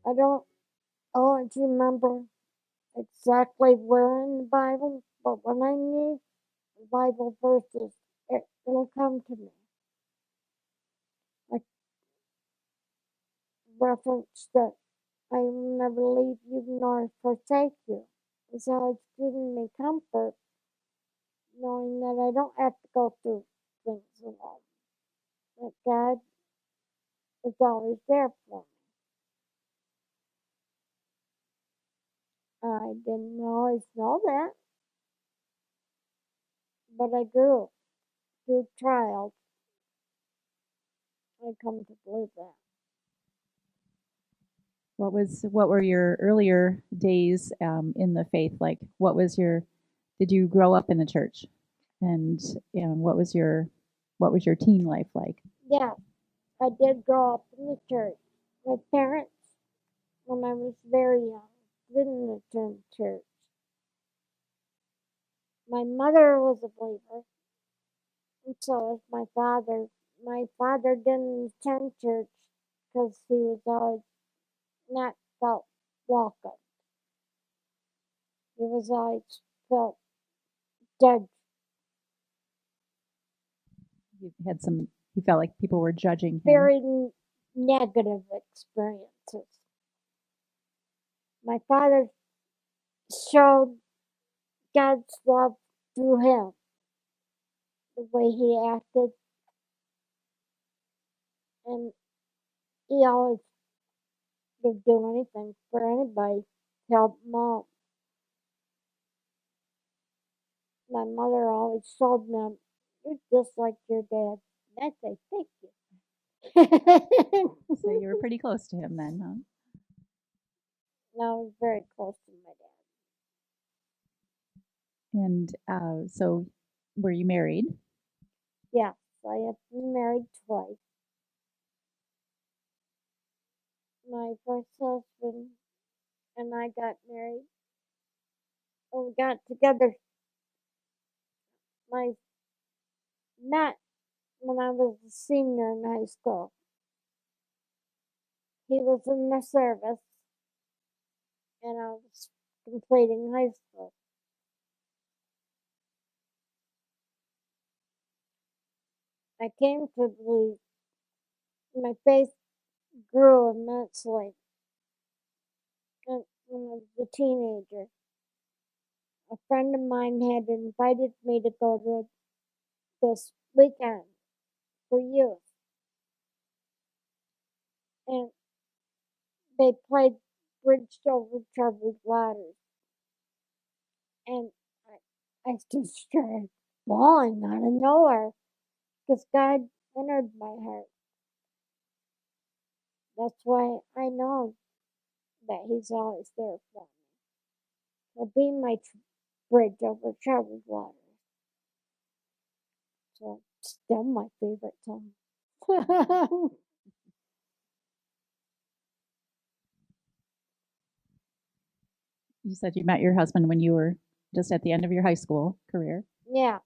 I don't always remember exactly where in the Bible, but when I need Bible verses, it'll come to me. Like reference that I will never leave you nor forsake you. So it's giving me comfort knowing that I don't have to go through things alone. That God is always there for me. I didn't always know that, but I grew through trials. I come to believe that. What were your earlier days in the faith like? Did you grow up in the church? And what was your teen life like? Yeah, I did grow up in the church. My parents, when I was very young, didn't attend church. My mother was a believer, and so was my father. My father didn't attend church because he was always not felt welcome. He was always felt judged. You felt like people were judging him. Very negative experiences. My father showed God's love through him, the way he acted, and he always would do anything for anybody to help them out. My mother always told me, "You're just like your dad." And I say, "Thank you." So you were pretty close to him then, huh? I was very close to my dad. And so were you married? Yes, I have been married twice. My first husband and I got married. We got together. My met when I was a senior in high school. He was in the service, and I was completing high school. I came to believe my faith grew immensely when I was a teenager. A friend of mine had invited me to go to this weekend for youth, and they played Bridge Over Troubled Waters, and I just started bawling out of nowhere because God entered my heart. That's why I know that He's always there for me. He'll be my bridge over troubled waters. So it's still my favorite song. You said you met your husband when you were just at the end of your high school career. Yeah,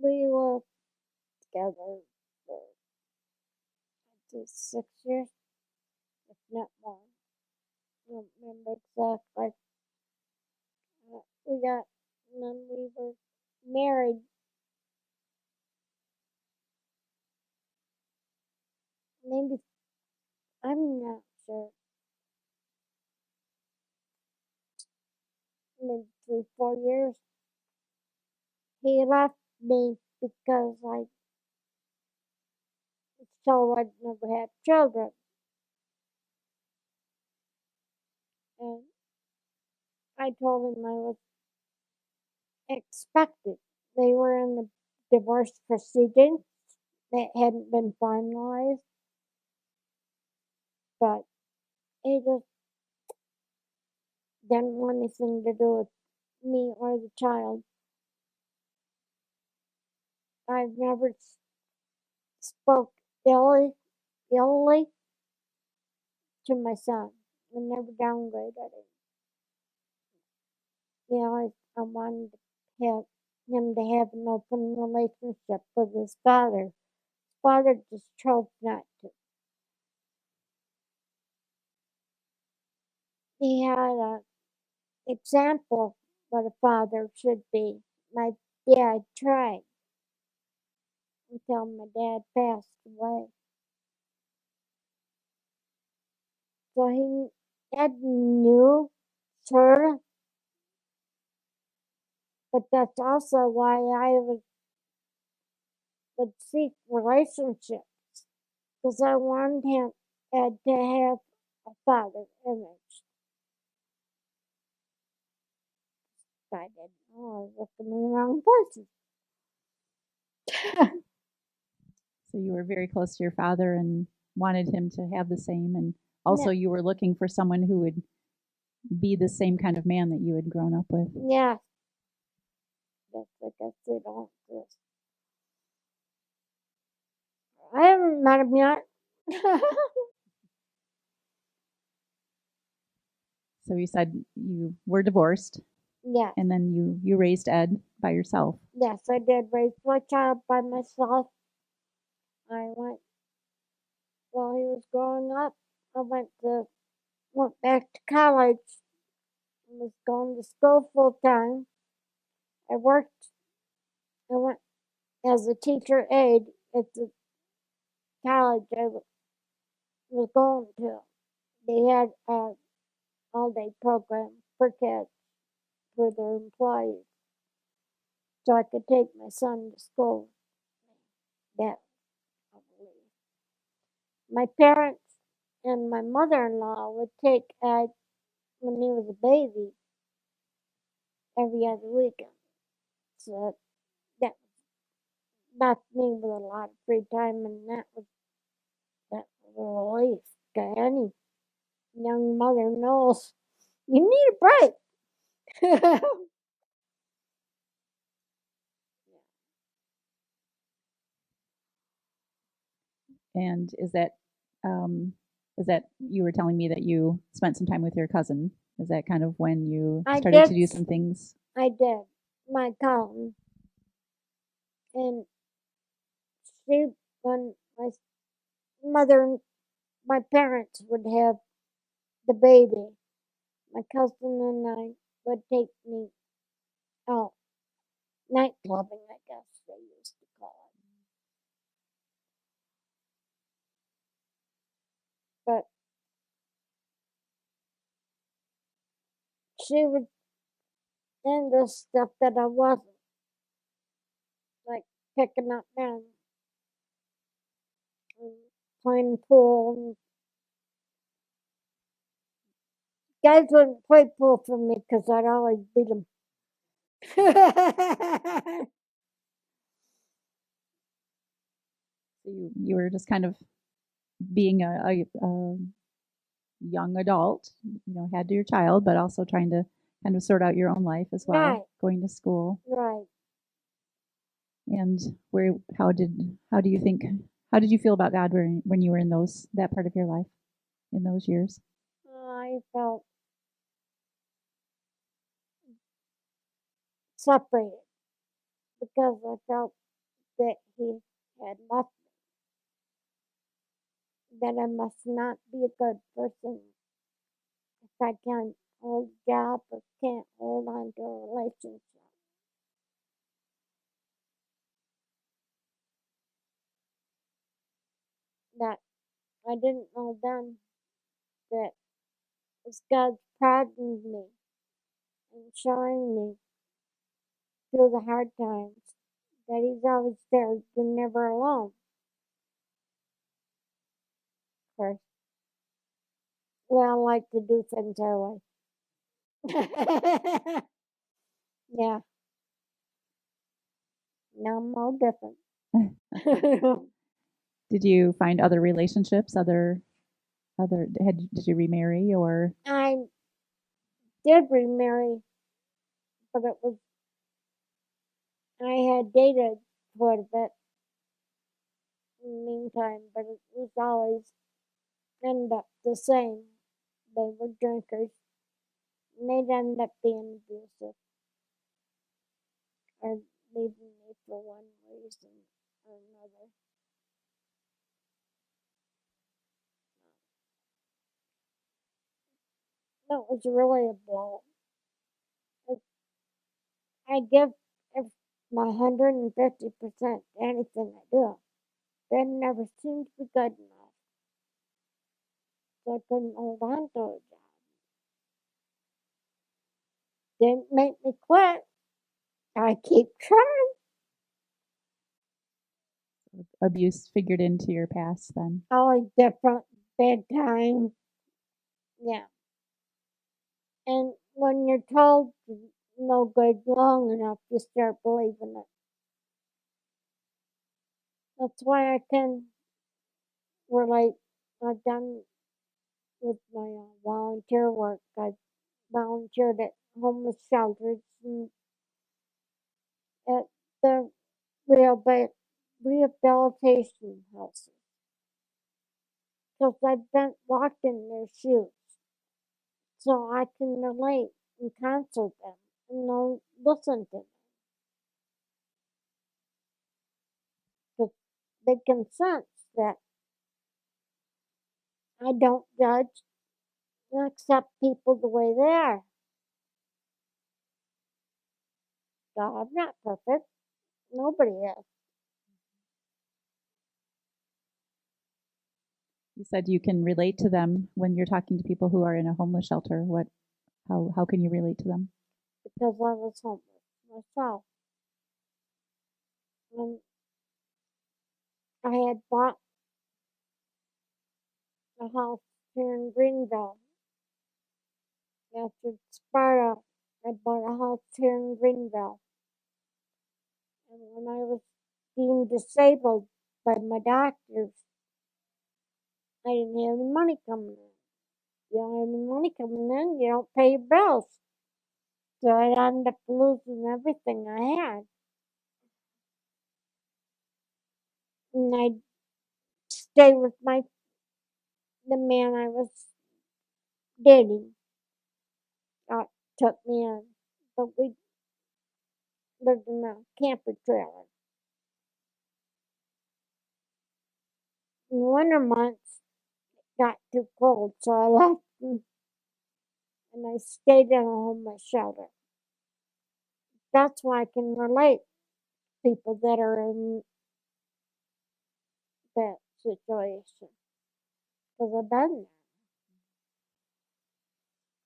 we were together for 6 years, if not more. I don't remember exactly. We got, and then we were married. Maybe, I'm not sure, maybe 3, 4 years. He left me because I was told I'd never have children. And I told him I was expected. They were in the divorce proceedings that hadn't been finalized, but he just didn't want anything to do with me or the child. I've never spoke illy to my son. I never downgraded him. You know, I wanted to have him to have an open relationship with his father. His father just chose not to. he had an example what a father should be. My dad tried until my dad passed away. So Ed knew, sort of, but that's also why I would seek relationships because I wanted Ed to have a father image. But I didn't know I was looking in the wrong places. So you were very close to your father and wanted him to have the same. And also, Yeah. you were looking for someone who would be the same kind of man that you had grown up with. Yeah. That's I guess they don't exist. I haven't met him yet. So you said you were divorced, Yes. and then you raised Ed by yourself. Yes, I did raise my child by myself. I went while he was growing up. I went back to college. I was going to school full time. I worked. I went as a teacher aide at the college I was going to. They had a all day program for kids for their employees, so I could take my son to school. That I believe. My parents and my mother-in-law would take Ed when he was a baby every other weekend. So that left me with a lot of free time, and that was a relief. Okay, any young mother knows you need a break. And is that you were telling me that you spent some time with your cousin? Is that kind of when you I started did. to do some things? I did my cousin, and she when my mother, my parents would have the baby. My cousin and I would take me out night clubbing, I guess they used to call it. But she was into stuff that I wasn't, like picking up men and playing pool. And guys wouldn't play pool for me because I'd always beat them. So you were just kind of being a young adult, had your child, but also trying to kind of sort out your own life as well, Right. going to school. Right. And how do you think, how did you feel about God when you were in that part of your life in those years? I felt separated because I felt that he had left me, that I must not be a good person if I can't hold a job or can't hold on to a relationship. That I didn't know then that was God prodding me and showing me through the hard times that He's always there. You're never alone. Of course, we all like to do things our way. Yeah, now I'm all different. Did you find other relationships, did you remarry or? I did remarry, but I had dated quite a bit in the meantime, but it was always ended up the same. They were drinkers, and they'd end up being abusive or leaving me for one reason or another. That was really a blow. I give my 150% to anything I do. But it never seemed to be good enough. So I couldn't hold on to a job. Didn't make me quit. I keep trying. Abuse figured into your past then. Always different, bad time. Yeah. And when you're told no good long enough, you start believing it. That's why I can relate. I've done with my volunteer work. I've volunteered at homeless shelters and at the rehabilitation houses. Because I've been walked in their shoes. So I can relate and counsel them and listen to them. Because they can sense that I don't judge and accept people the way they are. So I'm not perfect. Nobody is. You said you can relate to them when you're talking to people who are in a homeless shelter. How can you relate to them? Because I was homeless myself. And I had bought a house here in Greenville. After Sparta, I bought a house here in Greenville. And when I was deemed disabled by my doctors, I didn't have any money coming in. You don't have any money coming in, you don't pay your bills. So I ended up losing everything I had. And I stayed with the man I was dating. Took me in, but we lived in a camper trailer. In the winter months, it got too cold, so I left and I stayed in a homeless shelter. That's why I can relate to people that are in that situation because I've been there.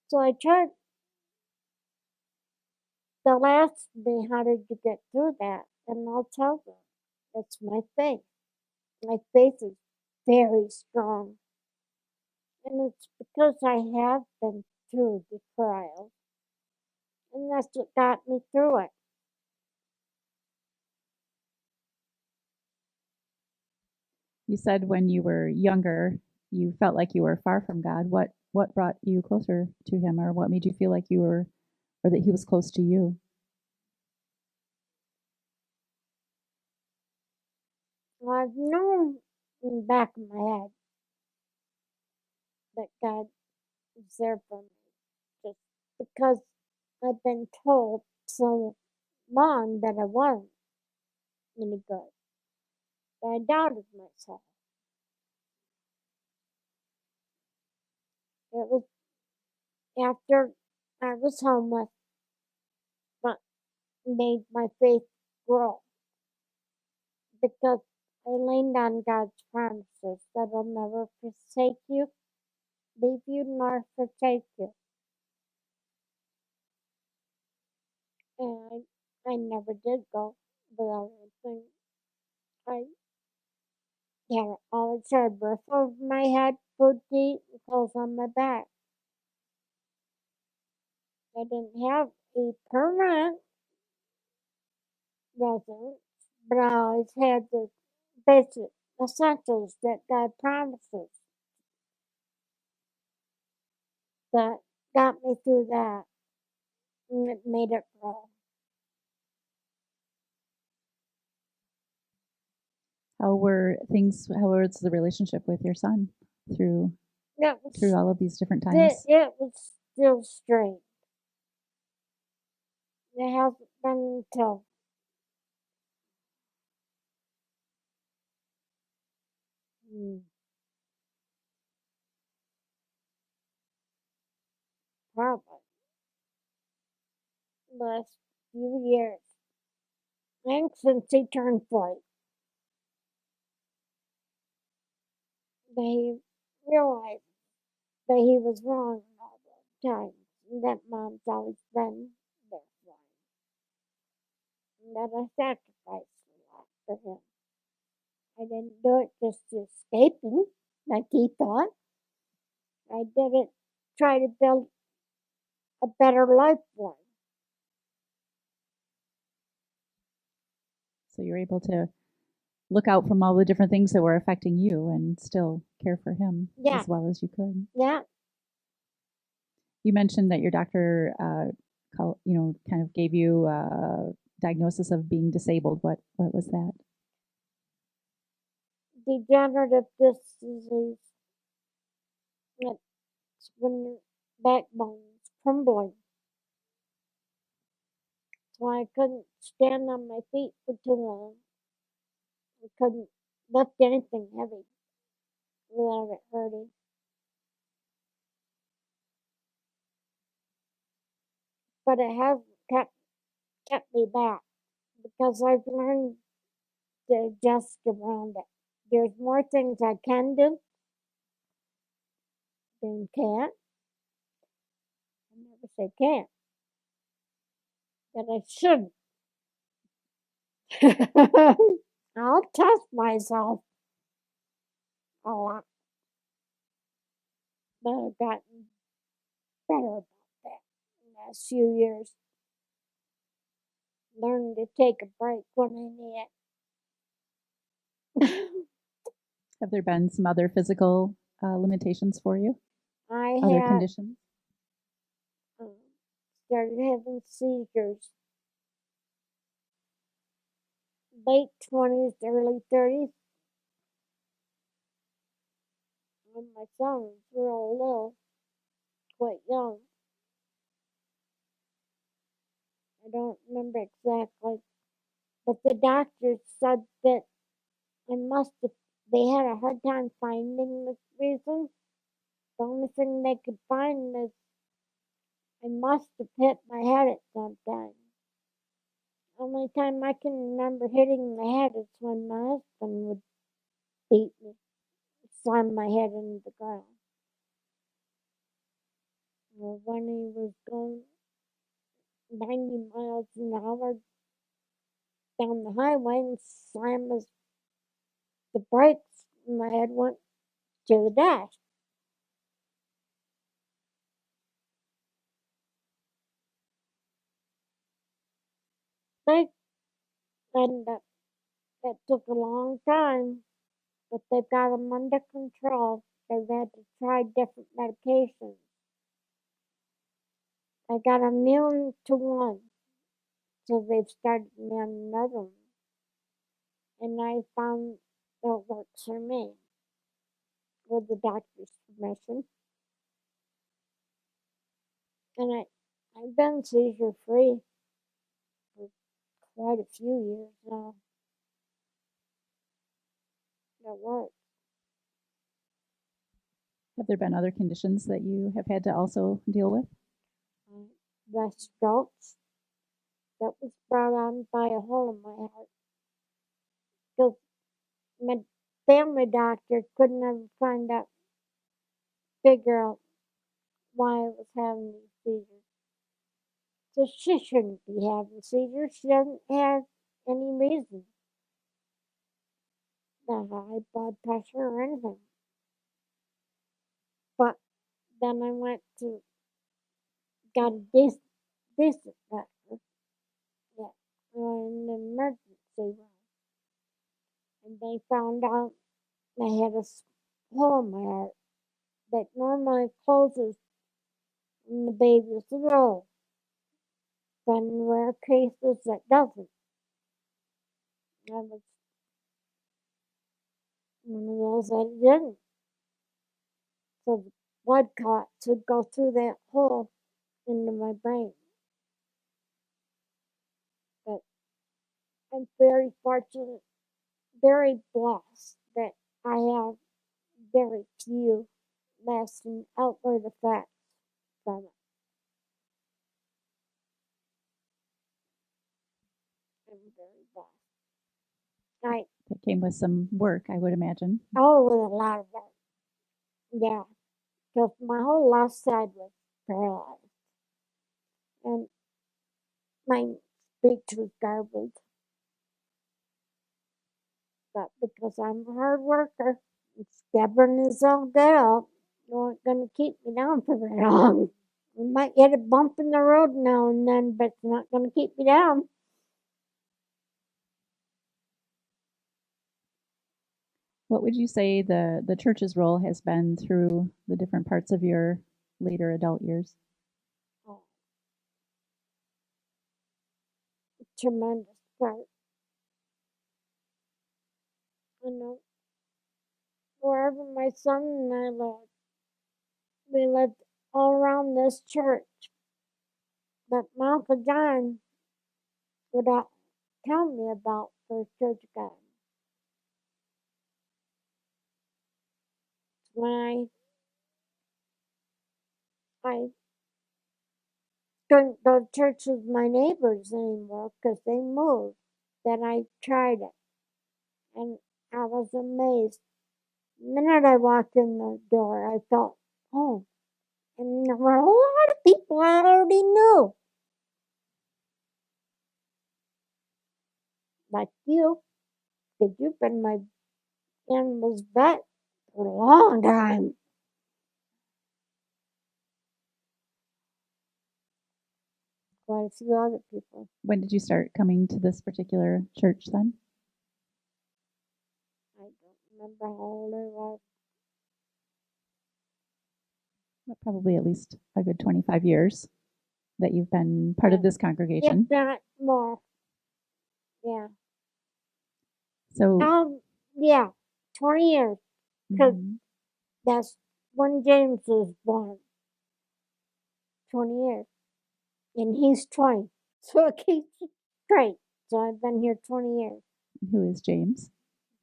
So I tried. They'll ask me how did you get through that, and I'll tell them it's my faith. My faith is very strong, and it's because I have been through the trial, and that's what got me through it. You said when you were younger, you felt like you were far from God. What brought you closer to Him, or what made you feel like you were, or that He was close to you? Well, I've known in the back of my head that God is there for me, just because I've been told so long that I wasn't any good. But I doubted myself. It was after I was homeless that made my faith grow because I leaned on God's promises that I'll never forsake you, leave you, nor forsake you. And I never did go without anything. I always had a roof over my head, food to eat, and clothes on my back. I didn't have a permanent residence, but I always had the basic essentials that God promises that got me through that, and it made it grow. How were things? How was the relationship with your son through It through was, all of these different it, times? it was still strange. It hasn't been until mm, probably last few years. I think since he turned 40, that he realized that he was wrong all the time. And that mom's always been there for him. And that I sacrificed a lot for him. I didn't do it just to escape him, like he thought. I did it try to build a better life for him. So you're able to look out from all the different things that were affecting you and still care for him Yeah, as well as you could. yeah. You mentioned that your doctor, kind of gave you a diagnosis of being disabled. What was that? Degenerative disc disease. It's when your backbone is crumbling. So I couldn't stand on my feet for too long. I couldn't lift anything heavy without it hurting. But it hasn't kept me back because I've learned to adjust around it. There's more things I can do than can't. I never say can't, that I shouldn't. I'll test myself a lot, but I've gotten better about that in the last few years. Learning to take a break when I need it. Have there been some other physical limitations for you? I Other had conditions? um, started having seizures late 20s, early 30s. When my son was real little, quite young. I don't remember exactly, but the doctors said that I must have. They had a hard time finding the reason. The only thing they could find is I must have hit my head at some time. Only time I can remember hitting my head is when my husband would beat me, slam my head into the ground. Or when he was going 90 miles an hour down the highway and slam the brakes, and my head went to the dash. They ended up, it took a long time, but they've got him under control. They've had to try different medications. I got immune to one, so they've started me on another one. And I found that works for me with the doctor's permission. And I've been seizure free for quite a few years now. That works. Have there been other conditions that you have had to also deal with? The strokes that was brought on by a hole in my heart. Because my family doctor couldn't ever figure out why I was having these seizures. So she shouldn't be having seizures. She doesn't have any reason. Not high blood pressure or anything. But then I went to got a decent doctor. Yeah, in the emergency room, and they found out I had a hole in my heart that normally closes when the baby's little, but in rare cases it doesn't. I was one of those that it didn't. So the blood clots would go through that hole into my brain. But I'm very fortunate, very blessed that I have very few lasting outward effects from it. am very blessed. That came with some work, I would imagine. With a lot of work. Yeah, because my whole left side was paralyzed, and my speech was garbage. But because I'm a hard worker, and stubborn as all get out, you ain't gonna keep me down for very long. I might get a bump in the road now and then, but it's not gonna keep me down. What would you say the church's role has been through the different parts of your later adult years? Oh, tremendous part. You know, wherever my son and I lived, we lived all around this church. But my Uncle John would tell me about First Church of God. When I couldn't go to church with my neighbors anymore because they moved, then I tried it. And I was amazed. The minute I walked in the door, I felt home. And there were a lot of people I already knew. Like you, because you've been my animal's vet for a long time. Quite a few other people. When did you start coming to this particular church then? I don't remember how old I was. Probably at least a good 25 years that you've been part of this congregation. If not more. Yeah. So, Yeah, 20 years. Because mhm. that's when James was born. 20 years. And he's 20. So it keeps straight. So I've been here 20 years. Who is James?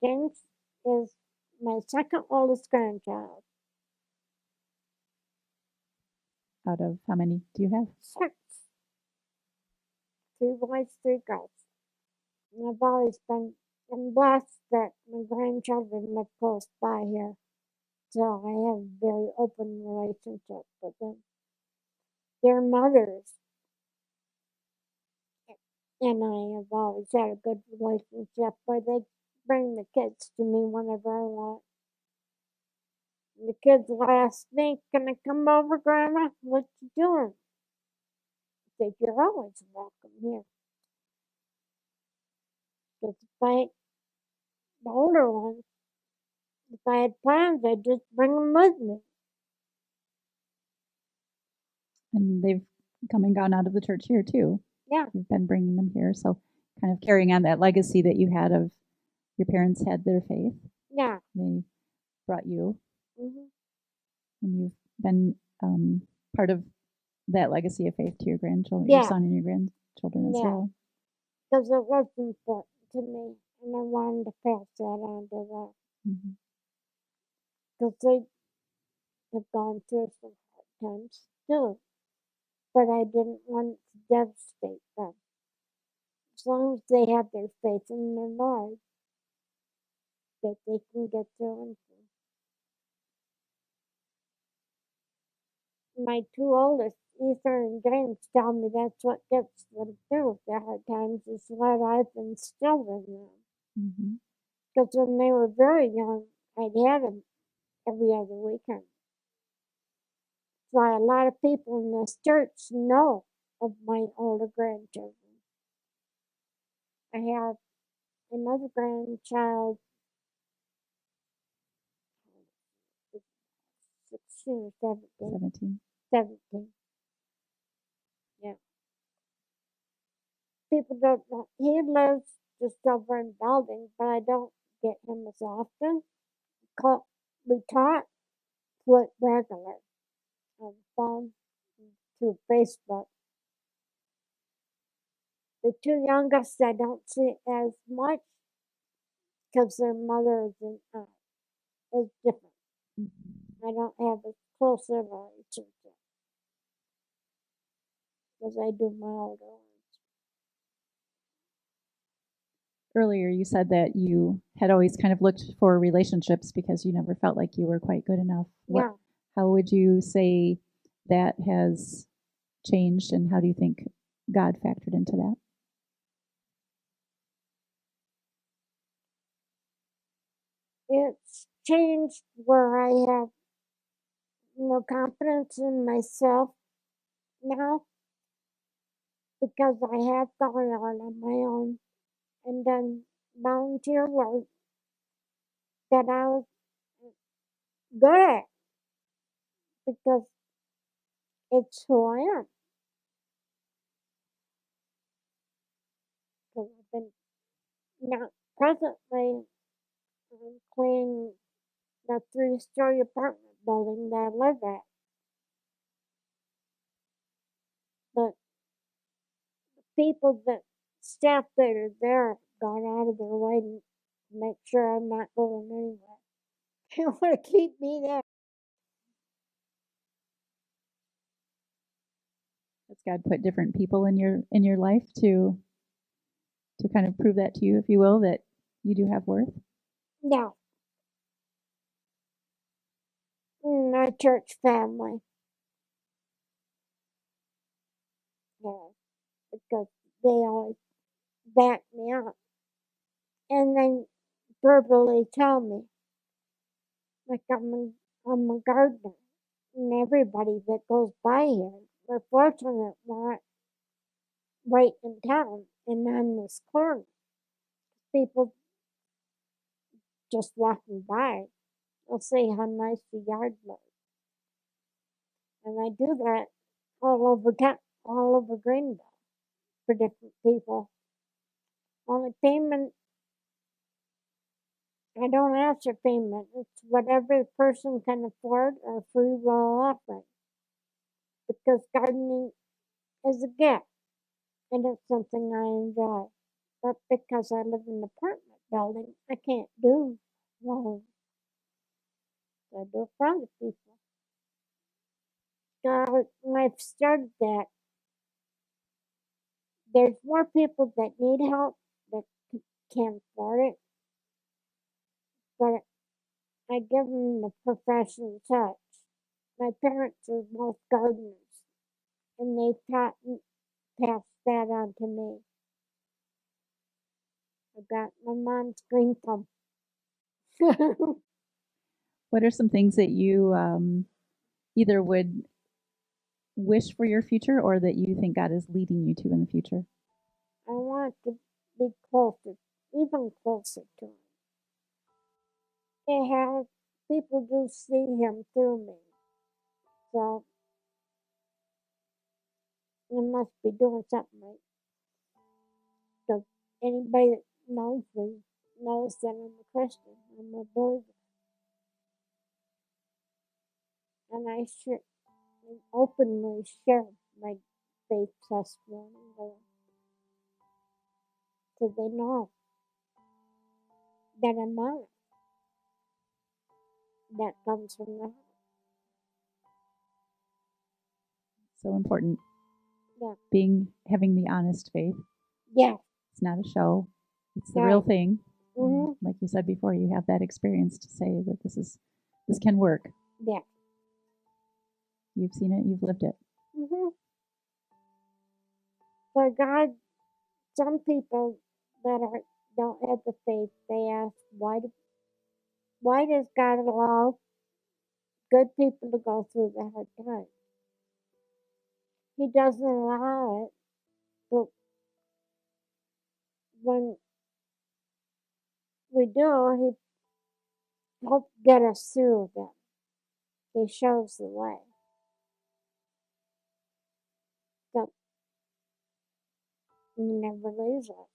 James is my second oldest grandchild. Out of how many do you have? 6. 3 boys, 3 girls. And I've always been blessed that my grandchildren live close by here. So I have a very open relationship with them. Their mothers and I have always had a good relationship where they bring the kids to me whenever I want. And the kids will ask me, "Can I come over, Grandma? What you doing?" I said, "You're always welcome here." Because the older ones, if I had plans, I'd just bring them with me. And they've come and gone out of the church here too. Yeah. You've been bringing them here. So, kind of carrying on that legacy that you had of your parents had their faith. Yeah. They brought you, Mm-hmm. and you've been part of that legacy of faith to your grandchildren, Yeah. your son and your grandchildren as well. Because it was important to me, and I wanted to pass that on to them. Because they have gone through some hard times too. But I didn't want to devastate them. As long as they have their faith in their Lord, that they can get through anything. My 2 oldest, Ethan and James, tell me that's what gets them through the hard times is what I've instilled in them. Because when they were very young, I'd had them every other weekend. That's why a lot of people in this church know of my older grandchildren. I have another grandchild, 16 or 17. 17. Yeah. People don't know. He lives just over in Balding, but I don't get him as often. We talk with regular on the phone through Facebook. The 2 youngest I don't see as much because their mother is different. I don't have as close a relationship as I do my older ones. Earlier you said that you had always kind of looked for relationships because you never felt like you were quite good enough. Yeah. How would you say that has changed, and how do you think God factored into that? It's changed where I have more confidence in myself now because I have gone out on my own and done volunteer work that I was good at because it's who I am. Because I've been now presently cleaning the 3-story apartment building that I live at. But people that staff that are there gone out of their way to make sure I'm not going anywhere. They want to keep me there. Has God put different people in your life to kind of prove that to you, if you will, that you do have worth? No, my church family. Yeah, because they always back me up. And they verbally tell me, like I'm a gardener. And everybody that goes by here, we're fortunate not right in town and on this corner. People just walking by will say how nice the yard looks. And I do that all over town, all over Greenville for different people. Only payment, I don't ask for payment. It's whatever the person can afford or free will offering. Because gardening is a gift and it's something I enjoy. But because I live in an apartment building, I can't do well. I do it for other people. So I've started that. There's more people that need help that can't afford it, but I give them the professional touch. My parents are both gardeners, and they taught me, passed that on to me. I got my mom's green thumb. I What are some things that you either would wish for your future or that you think God is leading you to in the future? want to be closer, even closer to him. They have people do see him through me, so I must be doing something right. Because anybody that knows me knows that I'm a Christian. I'm a believer, and I should openly share my faith testimony so they know that I'm honest. That comes from the heart. So important. Yeah. Having the honest faith. Yeah. It's not a show. It's the Yeah. real thing. Mm-hmm. Like you said before, you have that experience to say that this can work. Yeah. You've seen it, you've lived it. Mm-hmm. For God, some people that don't have the faith, they ask, why does God allow good people to go through the hard times? He doesn't allow it, but when we do, he helps get us through them. He shows the way. So he never leaves us.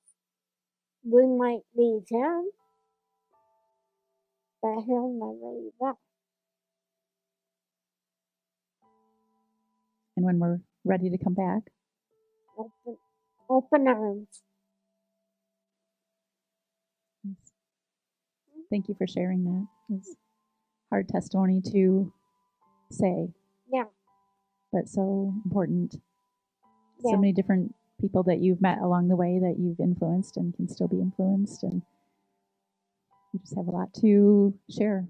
We might leave him, but he'll never leave us. And when we're ready to come back, Open arms. thank you for sharing that. It's hard testimony to say. Yeah. But so important. Yeah. So many different people that you've met along the way that you've influenced and can still be influenced, and you just have a lot to share.